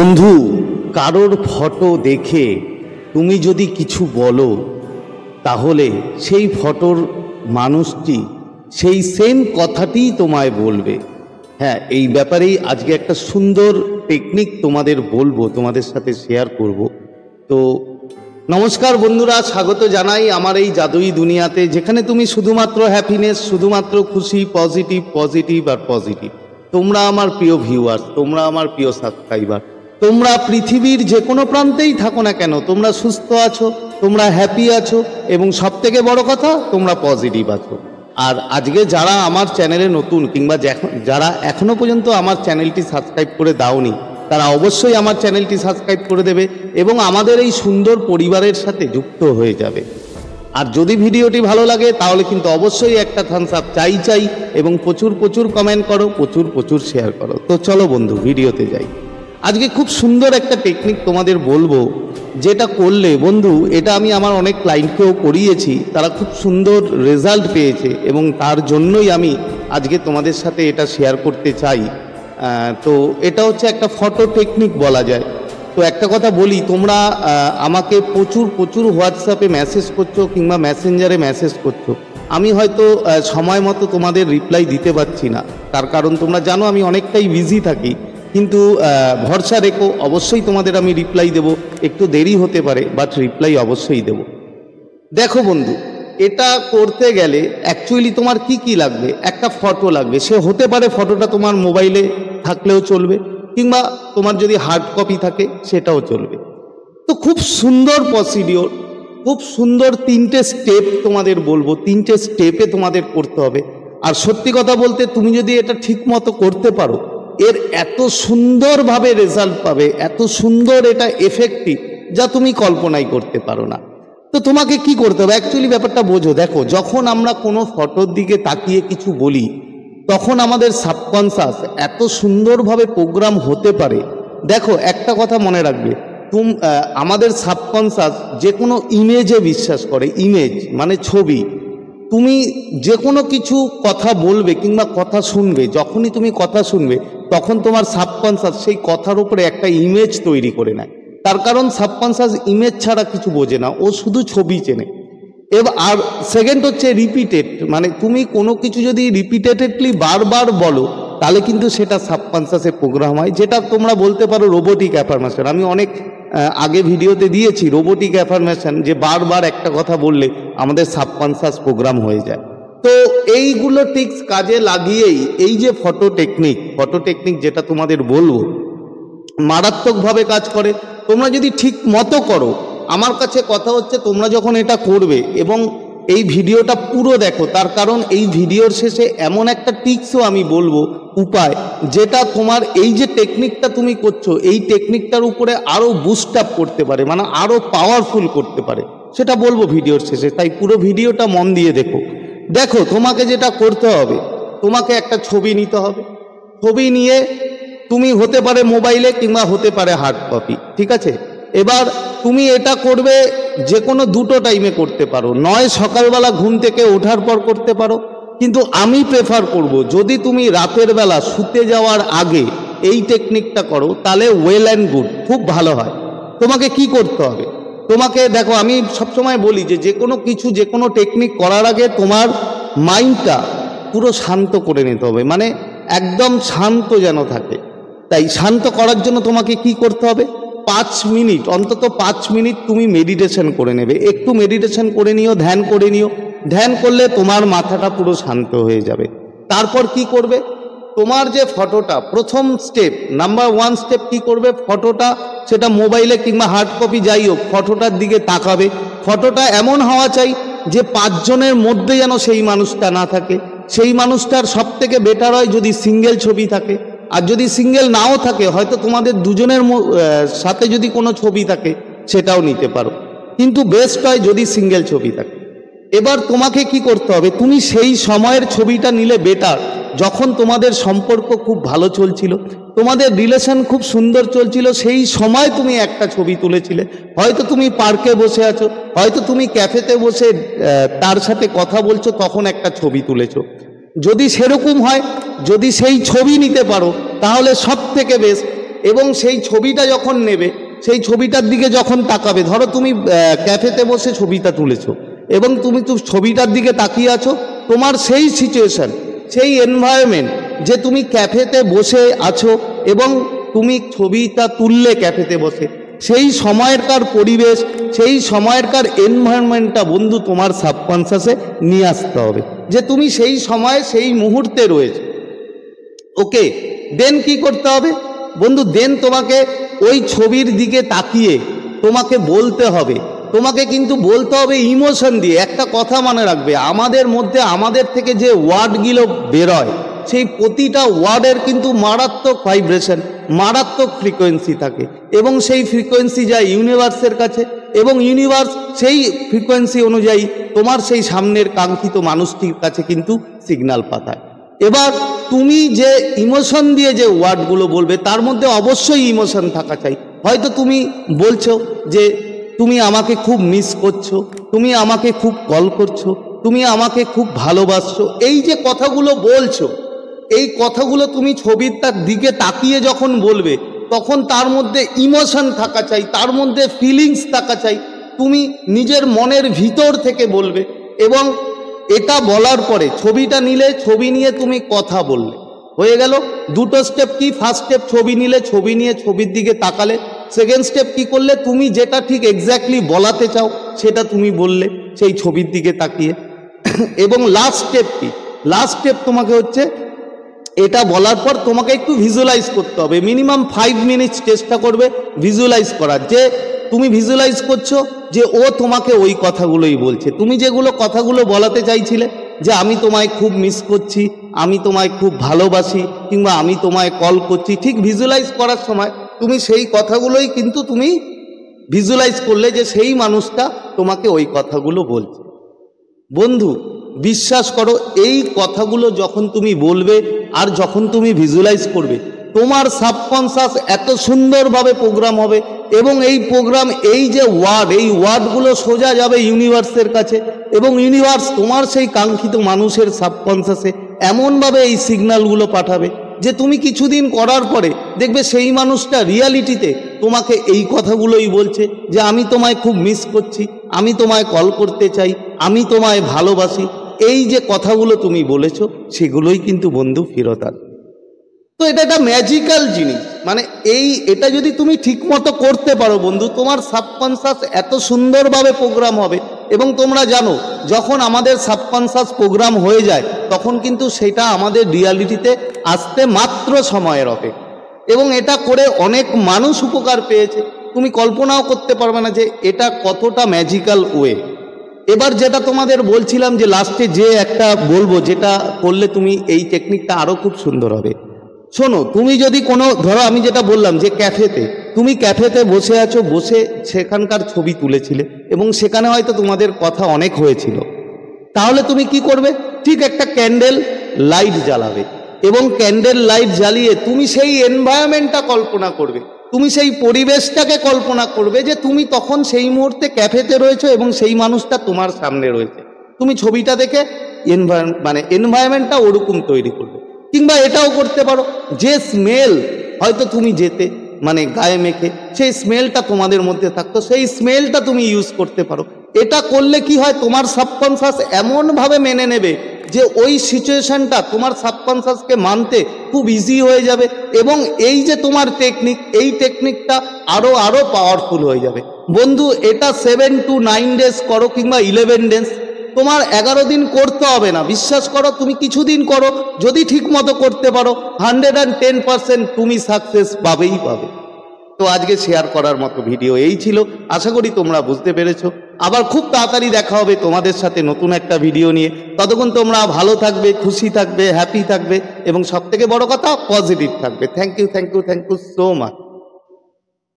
বন্ধু, কারোর ফটো দেখে তুমি যদি কিছু বলো তাহলে সেই ফটোর মানুষটি সেই সেম কথাটিই তোমায় বলবে। হ্যাঁ, এই ব্যাপারেই আজকে একটা সুন্দর টেকনিক তোমাদের বলবো, তোমাদের সাথে শেয়ার করব। তো নমস্কার বন্ধুরা, স্বাগত জানাই আমার এই জাদুই দুনিয়াতে, যেখানে তুমি শুধুমাত্র হ্যাপিনেস, শুধুমাত্র খুশি, পজিটিভ পজিটিভ আর পজিটিভ। তোমরা আমার প্রিয় ভিউয়ার্স, তোমরা আমার প্রিয় সাবস্ক্রাইবার, তোমরা পৃথিবীর যে কোনো প্রান্তেই থাকো না কেন, তোমরা সুস্থ আছো, তোমরা হ্যাপি আছো এবং সবথেকে বড় কথা তোমরা পজিটিভ আছো। আর আজকে যারা আমার চ্যানেলে নতুন কিংবা যারা এখনো পর্যন্ত আমার চ্যানেলটি সাবস্ক্রাইব করে দাওনি, তারা অবশ্যই আমার চ্যানেলটি সাবস্ক্রাইব করে দেবে এবং আমাদের এই সুন্দর পরিবারের সাথে যুক্ত হয়ে যাবে। আর যদি ভিডিওটি ভালো লাগে তাহলে কিন্তু অবশ্যই একটা থামস আপ চাই এবং প্রচুর প্রচুর কমেন্ট করো, প্রচুর প্রচুর শেয়ার করো। তো চলো বন্ধু, ভিডিওতে যাই। আজকে খুব সুন্দর একটা টেকনিক তোমাদের বলবো, যেটা করলে বন্ধু, এটা আমি আমার অনেক ক্লায়েন্টকেও করিয়েছি, তারা খুব সুন্দর রেজাল্ট পেয়েছে এবং তার জন্যই আমি আজকে তোমাদের সাথে এটা শেয়ার করতে চাই। তো এটা হচ্ছে একটা ফটো টেকনিক বলা যায়। তো একটা কথা বলি, তোমরা আমাকে প্রচুর প্রচুর হোয়াটসঅ্যাপে মেসেজ করছো কিংবা মেসেঞ্জারে মেসেজ করছো, আমি হয়তো সময় মতো তোমাদের রিপ্লাই দিতে পারছি না। তার কারণ তোমরা জানো আমি অনেকটাই বিজি থাকি, কিন্তু ভরসা রেখো, অবশ্যই তোমাদের আমি রিপ্লাই দেব। একটু দেরি হতে পারে, বাট রিপ্লাই অবশ্যই দেব। দেখো বন্ধু, এটা করতে গেলে অ্যাকচুয়ালি তোমার কি কি লাগবে? একটা ফটো লাগবে। সে হতে পারে ফটোটা তোমার মোবাইলে থাকলেও চলবে, কিংবা তোমার যদি হার্ড কপি থাকে সেটাও চলবে। তো খুব সুন্দর প্রসিডিওর, খুব সুন্দর 3টে স্টেপ তোমাদের বলবো। 3টে স্টেপে তোমাদের করতে হবে। আর সত্যি কথা বলতে, তুমি যদি এটা ঠিক মতো করতে পারো, এর এত সুন্দরভাবে রেজাল্ট পাবে, এত সুন্দর এটা এফেক্টিভ, যা তুমি কল্পনাই করতে পারো না। তো তোমাকে কি করতে হবে অ্যাকচুয়ালি, ব্যাপারটা বোঝো। দেখো, যখন আমরা কোনো ফটোর দিকে তাকিয়ে কিছু বলি, তখন আমাদের সাবকনশাস এত সুন্দরভাবে প্রোগ্রাম হতে পারে। দেখো, একটা কথা মনে রাখবে, আমাদের সাবকনশাস যে কোনো ইমেজে বিশ্বাস করে। ইমেজ মানে ছবি। তুমি যে কোনো কিছু কথা বলবে কিংবা কথা শুনবে, যখনই তুমি কথা শুনবে তখন তোমার সাবকনশাস সেই কথার উপরে একটা ইমেজ তৈরি করে নেয়। তার কারণ সাবকনশাস ইমেজ ছাড়া কিছু বোঝে না, ও শুধু ছবি চেনে। এবার আর সেকেন্ড হচ্ছে রিপিটেড, মানে তুমি কোনো কিছু যদি রিপিটেডলি বারবার বলো, তাহলে কিন্তু সেটা সাবকনশাসে প্রোগ্রাম হয়, যেটা তোমরা বলতে পারো রোবোটিক অ্যাফার্মেশন। আমি অনেক আগে ভিডিওতে দিয়েছি রোবোটিক অ্যাফার্মেশন, যে বারবার একটা কথা বললে আমাদের সাবকনশাস প্রোগ্রাম হয়ে যায়। তো এইগুলো টিক্স কাজে লাগিয়েই এই যে ফটো টেকনিক যেটা তোমাদের বলবো, মারাত্মকভাবে কাজ করে। তোমরা যদি ঠিক মতো করো, আমার কাছে কথা হচ্ছে, তোমরা যখন এটা করবে এবং এই ভিডিওটা পুরো দেখো, তার কারণ এই ভিডিওর শেষে এমন একটা টিক্সও আমি বলবো, উপায়, যেটা তোমার এই যে টেকনিকটা তুমি করছো, এই টেকনিকটার উপরে আরও বুস্ট আপ করতে পারে, মানে আরও পাওয়ারফুল করতে পারে, সেটা বলবো ভিডিওর শেষে। তাই পুরো ভিডিওটা মন দিয়ে দেখো। দেখো, তোমাকে যেটা করতে হবে, তোমাকে একটা ছবি নিতে হবে। ছবি নিয়ে তুমি হতে পারে মোবাইলে কিংবা হতে পারে হার্ড কপি, ঠিক আছে? এবার তুমি এটা করবে যে কোনো দুটো টাইমে করতে পারো, নয় সকালবেলা ঘুম থেকে ওঠার পর করতে পারো, কিন্তু আমি প্রেফার করব যদি তুমি রাতের বেলা শুতে যাওয়ার আগে এই টেকনিকটা করো, তাহলে ওয়েল অ্যান্ড গুড, খুব ভালো হয়। তোমাকে কি করতে হবে? তোমাকে দেখো, আমি সবসময় বলি যে কোনো কিছু, যে কোনো টেকনিক করার আগে তোমার মাইন্ডটা পুরো শান্ত করে নিতে হবে, মানে একদম শান্ত যেন থাকে। তাই শান্ত করার জন্য তোমাকে কি করতে হবে? 5 মিনিট, অন্তত 5 মিনিট তুমি মেডিটেশন করে নেবে। একটু মেডিটেশন করে নিও, ধ্যান করে নিও। ধ্যান করলে তোমার মাথাটা পুরো শান্ত হয়ে যাবে। তারপর কি করবে? তোমার যে ফটোটা, প্রথম স্টেপ, নাম্বার 1 স্টেপ কি করবে? ফটোটা, সেটা মোবাইলে কিংবা হার্ড কপি যাই হোক, ফটোটার দিকে তাকাবে। ফটোটা এমন হওয়া চাই যে 5 জনের মধ্যে যেন সেই মানুষটা না থাকে। সেই মানুষটার সব থেকে বেটার হয় যদি সিঙ্গেল ছবি থাকে, আর যদি সিঙ্গেল নাও থাকে, হয়তো তোমাদের দুজনের সাথে যদি কোনো ছবি থাকে সেটাও নিতে পারো, কিন্তু বেস্ট হয় যদি সিঙ্গেল ছবি থাকে। এবার তোমাকে কি করতে হবে? তুমি সেই সময়ের ছবিটা নিলে বেটার, যখন তোমাদের সম্পর্ক খুব ভালো চলছিল, তোমাদের রিলেশন খুব সুন্দর চলছিল, সেই সময় তুমি একটা ছবি তুলেছিলে। হয়তো তুমি পার্কে বসে আছো, হয়তো তুমি ক্যাফেতে বসে তার সাথে কথা বলছো, তখন একটা ছবি তুলেছো। যদি সেরকম হয়, যদি সেই ছবি নিতে পারো, তাহলে সব থেকে বেস্ট। এবং সেই ছবিটা যখন নেবে, সেই ছবিটার দিকে যখন তাকাবে, ধরো তুমি ক্যাফেতে বসে ছবিটা তুলেছো এবং তুমি ছবিটার দিকে তাকিয়ে আছো, তোমার সেই সিচুয়েশন, সেই এনভায়রনমেন্ট, যে তুমি ক্যাফেতে বসে আছো এবং তুমি ছবিটা তুললে ক্যাফেতে বসে, সেই সময়কার পরিবেশ, সেই সময়কার এনভায়রনমেন্টটা বন্ধু তোমার সাবকনসিয়াসে নিয়ে আসতে হবে, যে তুমি সেই সময়ে সেই মুহূর্তে রয়েছে। ওকে, দেন কি করতে হবে বন্ধু? দেন তোমাকে ওই ছবির দিকে তাকিয়ে তোমাকে বলতে হবে, তোমাকে কিন্তু বলতে হবে ইমোশন দিয়ে। একটা কথা মনে রাখবে, আমাদের মধ্যে আমাদের থেকে যে ওয়ার্ডগুলো বেরোয়, সেই প্রতিটা ওয়ার্ডের কিন্তু মারাত্মক ভাইব্রেশন, মারাত্মক ফ্রিকোয়েন্সি থাকে এবং সেই ফ্রিকোয়েন্সি যায় ইউনিভার্সের কাছে এবং ইউনিভার্স সেই ফ্রিকোয়েন্সি অনুযায়ী তোমার সেই সামনের কাঙ্ক্ষিত মানুষটির কাছে কিন্তু সিগন্যাল পাঠায়। এবার তুমি যে ইমোশন দিয়ে যে ওয়ার্ডগুলো বলবে তার মধ্যে অবশ্যই ইমোশন থাকা চাই। হয়তো তুমি বলছো যে তুমি আমাকে খুব মিস করছো, তুমি আমাকে খুব কল করছো, তুমি আমাকে খুব ভালোবাসছো, এই যে কথাগুলো বলছো, এই কথাগুলো তুমি ছবির তার দিকে তাকিয়ে যখন বলবে তখন তার মধ্যে ইমোশন থাকা চাই, তার মধ্যে ফিলিংস থাকা চাই। তুমি নিজের মনের ভিতর থেকে বলবে এবং এটা বলার পরে ছবিটা নিলে, ছবি নিয়ে তুমি কথা বললে, হয়ে গেল। দুটো স্টেপ কি? ফার্স্ট স্টেপ ছবি নিলে, ছবি নিয়ে ছবির দিকে তাকালে। সেকেন্ড স্টেপ কি করলে? তুমি যেটা ঠিক এক্স্যাক্টলি বলাতে চাও সেটা তুমি বললে সেই ছবির দিকে তাকিয়ে। এবং লাস্ট স্টেপ কি? লাস্ট স্টেপ তোমাকে হচ্ছে এটা বলার পর তোমাকে একটু ভিজুয়ালাইজ করতে হবে। মিনিমাম 5 মিনিটস চেষ্টা করবে ভিজুয়ালাইজ করার, যে তুমি ভিজুয়ালাইজ করছো যে ও তোমাকে ওই কথাগুলোই বলছে, তুমি যেগুলো কথাগুলো বলাতে চাইছিলে, যে আমি তোমায় খুব মিস করছি, আমি তোমায় খুব ভালোবাসি, কিংবা আমি তোমায় কল করছি। ঠিক ভিজুয়ালাইজ করার সময় তুমি সেই কথাগুলোই কিন্তু তুমি ভিজুয়ালাইজ করলে যে সেই মানুষটা তোমাকে ওই কথাগুলো বলছে। বন্ধু বিশ্বাস করো, এই কথাগুলো যখন তুমি বলবে আর যখন তুমি ভিজুয়ালাইজ করবে, তোমার সাবকনসিয়াস এত সুন্দরভাবে প্রোগ্রাম হবে এবং এই প্রোগ্রাম, এই যে ওয়ার্ড, এই ওয়ার্ডগুলো সোজা যাবে ইউনিভার্সের কাছে এবং ইউনিভার্স তোমার সেই কাঙ্ক্ষিত মানুষের সাবকনসিয়াসে এমনভাবে এই সিগন্যালগুলো পাঠাবে যে তুমি কিছুদিন করার পরে দেখবে সেই মানুষটা রিয়ালিটিতে তোমাকে এই কথাগুলোই বলছে, যে আমি তোমায় খুব মিস করছি, আমি তোমায় কল করতে চাই, আমি তোমায় ভালোবাসি। এই যে কথাগুলো তুমি বলেছো সেগুলোই কিন্তু বন্ধু ফেরত আসবে। তো এটা একটা ম্যাজিক্যাল জিনিস, মানে এটা যদি তুমি ঠিকমতো করতে পারো বন্ধু, তোমার সাবকনসিয়াস এত সুন্দরভাবে প্রোগ্রাম হবে। এবং তোমরা জানো, যখন আমাদের সাবকনসিয়াস প্রোগ্রাম হয়ে যায় তখন কিন্তু সেটা আমাদের রিয়ালিটিতে আসতে মাত্র সময়ের অপেক্ষা। এবং এটা করে অনেক মানুষ উপকার পেয়েছে, তুমি কল্পনাও করতে পারবে না যে এটা কতটা ম্যাজিক্যাল ওয়ে। এবার যেটা তোমাদের বলছিলাম যে লাস্টে যে একটা বলবো, যেটা করলে তুমি এই টেকনিকটা আরও খুব সুন্দর হবে। শোনো, তুমি যদি কোনো, ধরো আমি যেটা বললাম যে তুমি ক্যাফেতে বসে আছো, বসে সেখানকার ছবি তুলেছিলে এবং সেখানে হয়তো তোমাদের কথা অনেক হয়েছিল, তাহলে তুমি কি করবে? ঠিক একটা ক্যান্ডেল লাইট জ্বালাবে এবং ক্যান্ডেল লাইট জ্বালিয়ে তুমি সেই এনভায়রনমেন্টটা কল্পনা করবে, তুমি সেই পরিবেশটাকে কল্পনা করবে যে তুমি তখন সেই মুহূর্তে ক্যাফেতে রয়েছো এবং সেই মানুষটা তোমার সামনে রয়েছে। তুমি ছবিটা দেখে এনভায়রনমেন্টটা ওরকম তৈরি করবে। কিংবা এটাও করতে পারো যে স্মেল হয়তো তুমি যেতে গায়ে মেখে সেই স্মেলটা তোমাদের মধ্যে থাকতো, সেই স্মেলটা তুমি ইউজ করতে পারো। এটা করলে কি হয়, তোমার সাবকনসিয়াস এমনভাবে মেনে নেবে যে ওই সিচুয়েশনটা তোমার সাবকনসিয়াসকে মানতে খুব ইজি হয়ে যাবে এবং এই যে তোমার টেকনিক, এই টেকনিকটা আরও পাওয়ারফুল হয়ে যাবে। বন্ধু এটা 7 to 9 ডেজ করো কিংবা 11 ডেজ, তোমার 11 দিন করতে হবে না। বিশ্বাস করো, তুমি কিছুদিন করো, যদি ঠিক মতো করতে পারো 110% তুমি সাকসেস পাবেই পাবে। তো আজকে শেয়ার করার মতো ভিডিও এই ছিল, আশা করি তোমরা বুঝতে পেরেছো। আবার খুব তাড়াতাড়ি দেখা হবে তোমাদের সাথে নতুন একটা ভিডিও নিয়ে। ততক্ষণ তোমরা ভালো থাকবে, খুশি থাকবে, হ্যাপি থাকবে এবং সবথেকে বড় কথা পজিটিভ থাকবে। Thank you so much.